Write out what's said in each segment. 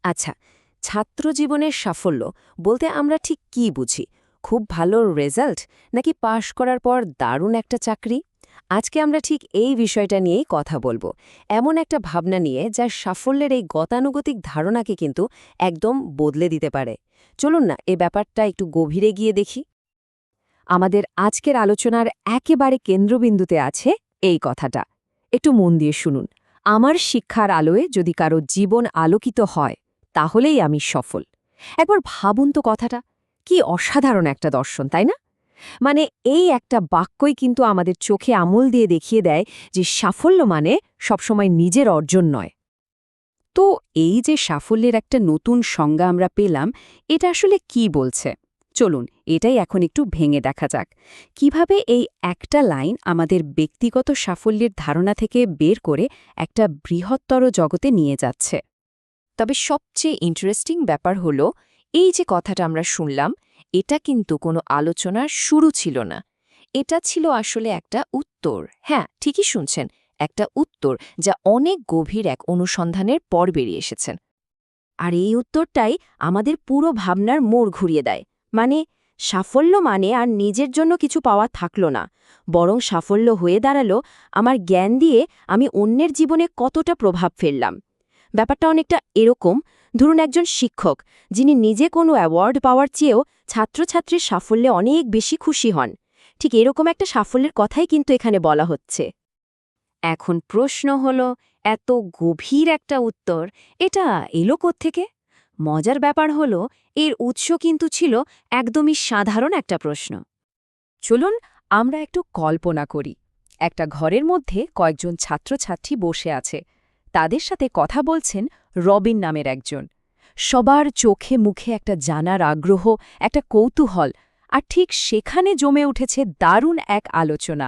আচ্ছা, ছাত্র জীবনের সাফল্য বলতে আমরা ঠিক কি বুঝি? খুব ভালো রেজাল্ট নাকি পাশ করার পর দারুণ একটা চাকরি? আজকে আমরা ঠিক এই বিষয়টা নিয়েই কথা বলবো। এমন একটা ভাবনা নিয়ে যা সাফল্যের এই গতানুগতিক ধারণাকে কিন্তু একদম বদলে দিতে পারে। চলুন না এই ব্যাপারটা একটু গভীরে গিয়ে দেখি। আমাদের আজকের আলোচনার একেবারে কেন্দ্রবিন্দুতে আছে এই কথাটা। একটু মন দিয়ে শুনুন। আমার শিক্ষার আলোয় যদি কারো জীবন আলোকিত হয়, তাহলেই আমি সফল। একবার ভাবুন তো কথাটা, কি অসাধারণ একটা দর্শন, তাই না? মানে এই একটা বাক্যই কিন্তু আমাদের চোখে আঙুল দিয়ে দেখিয়ে দেয় যে সাফল্য মানে সবসময় নিজের অর্জন নয়। তো এই যে সাফল্যের একটা নতুন সংজ্ঞা আমরা পেলাম, এটা আসলে কি বলছে? চলুন এটাই এখন একটু ভেঙে দেখা যাক কিভাবে এই একটা লাইন আমাদের ব্যক্তিগত সাফল্যের ধারণা থেকে বের করে একটা বৃহত্তর জগতে নিয়ে যাচ্ছে। তবে সবচেয়ে ইন্টারেস্টিং ব্যাপার হলো, এই যে কথাটা আমরা শুনলাম, এটা কিন্তু কোনো আলোচনার শুরু ছিল না। এটা ছিল আসলে একটা উত্তর। হ্যাঁ, ঠিকই শুনছেন, একটা উত্তর যা অনেক গভীর এক অনুসন্ধানের পর বেরিয়ে এসেছেন। আর এই উত্তরটাই আমাদের পুরো ভাবনার মোড় ঘুরিয়ে দেয়। মানে সাফল্য মানে আর নিজের জন্য কিছু পাওয়া থাকলো না, বরং সাফল্য হয়ে দাঁড়ালো আমার জ্ঞান দিয়ে আমি অন্যের জীবনে কতটা প্রভাব ফেললাম। ব্যাপারটা অনেকটা এরকম, ধরুন একজন শিক্ষক যিনি নিজে কোনো অ্যাওয়ার্ড পাওয়ার চেয়েও ছাত্রছাত্রীর সাফল্যে অনেক বেশি খুশি হন। ঠিক এরকম একটা সাফল্যের কথাই কিন্তু এখানে বলা হচ্ছে। এখন প্রশ্ন হলো, এত গভীর একটা উত্তর এটা এলো কোত্থেকে? মজার ব্যাপার হলো, এর উৎস কিন্তু ছিল একদমই সাধারণ একটা প্রশ্ন। চলুন আমরা একটু কল্পনা করি। একটা ঘরের মধ্যে কয়েকজন ছাত্রছাত্রী বসে আছে। তাদের সাথে কথা বলছেন রবিন নামের একজন। সবার চোখে মুখে একটা জানার আগ্রহ, একটা কৌতূহল, আর ঠিক সেখানে জমে উঠেছে দারুণ এক আলোচনা।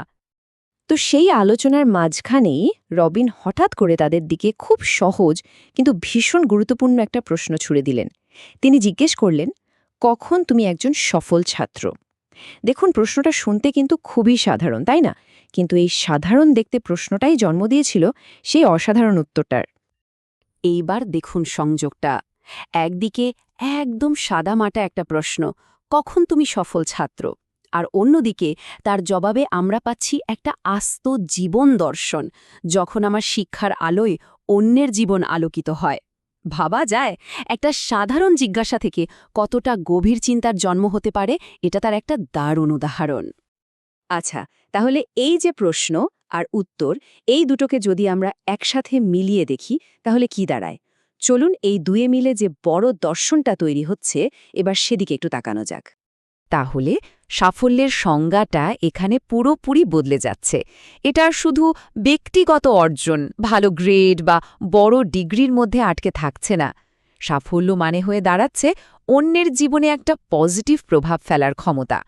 তো সেই আলোচনার মাঝখানেই রবিন হঠাৎ করে তাদের দিকে খুব সহজ কিন্তু ভীষণ গুরুত্বপূর্ণ একটা প্রশ্ন ছুড়ে দিলেন। তিনি জিজ্ঞেস করলেন, কখন তুমি একজন সফল ছাত্র? দেখুন, প্রশ্নটা শুনতে কিন্তু খুবই সাধারণ, তাই না? কিন্তু এই সাধারণ দেখতে প্রশ্নটাই জন্ম দিয়েছিল সেই অসাধারণ উত্তরটার। এইবার দেখুন সংযোগটা। একদিকে একদম সাদামাটা একটা প্রশ্ন, কখন তুমি সফল ছাত্র? আর অন্যদিকে তার জবাবে আমরা পাচ্ছি একটা আস্ত জীবন দর্শন, যখন আমার শিক্ষার আলোয় অন্যের জীবন আলোকিত হয়। ভাবা যায়, একটা সাধারণ জিজ্ঞাসা থেকে কতটা গভীর চিন্তার জন্ম হতে পারে, এটা তার একটা দারুণ উদাহরণ। আচ্ছা, তাহলে এই যে প্রশ্ন আর উত্তর, এই দুটোকে যদি আমরা একসাথে মিলিয়ে দেখি, তাহলে কি দাঁড়ায়? চলুন এই দুয়ে মিলে যে বড় দর্শনটা তৈরি হচ্ছে, এবার সেদিকে একটু তাকানো যাক। তাহলে সাফল্যের সংজ্ঞাটা এখানে পুরোপুরি বদলে যাচ্ছে। এটা আর শুধু ব্যক্তিগত অর্জন, ভালো গ্রেড বা বড় ডিগ্রির মধ্যে আটকে থাকছে না। সাফল্য মানে হয়ে দাঁড়াচ্ছে অন্যের জীবনে একটা পজিটিভ প্রভাব ফেলার ক্ষমতা।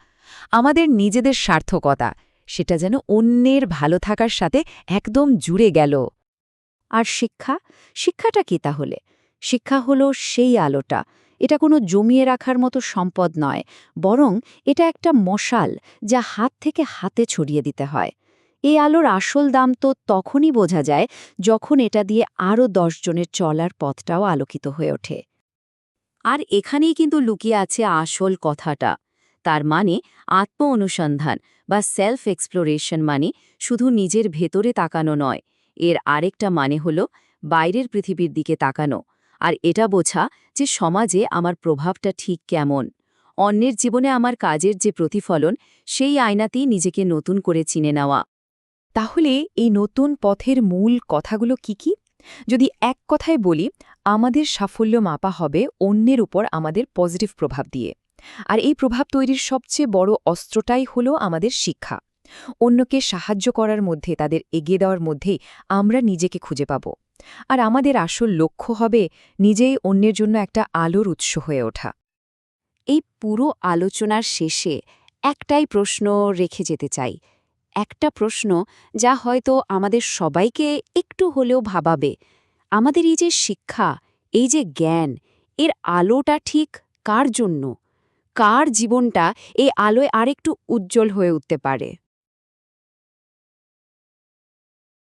আমাদের নিজেদের সার্থকতা, সেটা যেন অন্যের ভালো থাকার সাথে একদম জুড়ে গেল। আর শিক্ষাটা কি তাহলে? শিক্ষা হলো সেই আলোটা। এটা কোনো জমিয়ে রাখার মতো সম্পদ নয়, বরং এটা একটা মশাল যা হাত থেকে হাতে ছড়িয়ে দিতে হয়। এই আলোর আসল দাম তো তখনই বোঝা যায় যখন এটা দিয়ে আরও 10 জনের চলার পথটাও আলোকিত হয়ে ওঠে। আর এখানেই কিন্তু লুকিয়ে আছে আসল কথাটা। তার মানে আত্ম অনুসন্ধান বা সেলফ এক্সপ্লোরেশন মানে শুধু নিজের ভেতরে তাকানো নয়, এর আরেকটা মানে হলো বাইরের পৃথিবীর দিকে তাকানো। আর এটা বোঝা যে সমাজে আমার প্রভাবটা ঠিক কেমন। অন্যের জীবনে আমার কাজের যে প্রতিফলন, সেই আয়নাতেই নিজেকে নতুন করে চিনে নেওয়া। তাহলে এই নতুন পথের মূল কথাগুলো কি কি? যদি এক কথায় বলি, আমাদের সাফল্য মাপা হবে অন্যের উপর আমাদের পজিটিভ প্রভাব দিয়ে। আর এই প্রভাব তৈরির সবচেয়ে বড় অস্ত্রটাই হলো আমাদের শিক্ষা। অন্যকে সাহায্য করার মধ্যে, তাদের এগিয়ে দেওয়ার মধ্যেই আমরা নিজেকে খুঁজে পাব। আর আমাদের আসল লক্ষ্য হবে নিজেই অন্যের জন্য একটা আলোর উৎস হয়ে ওঠা। এই পুরো আলোচনার শেষে একটাই প্রশ্ন রেখে যেতে চাই। একটা প্রশ্ন যা হয়তো আমাদের সবাইকে একটু হলেও ভাবাবে। আমাদের এই যে শিক্ষা, এই যে জ্ঞান, এর আলোটা ঠিক কার জন্য? কার জীবনটা এই আলোয় আরেকটু উজ্জ্বল হয়ে উঠতে পারে?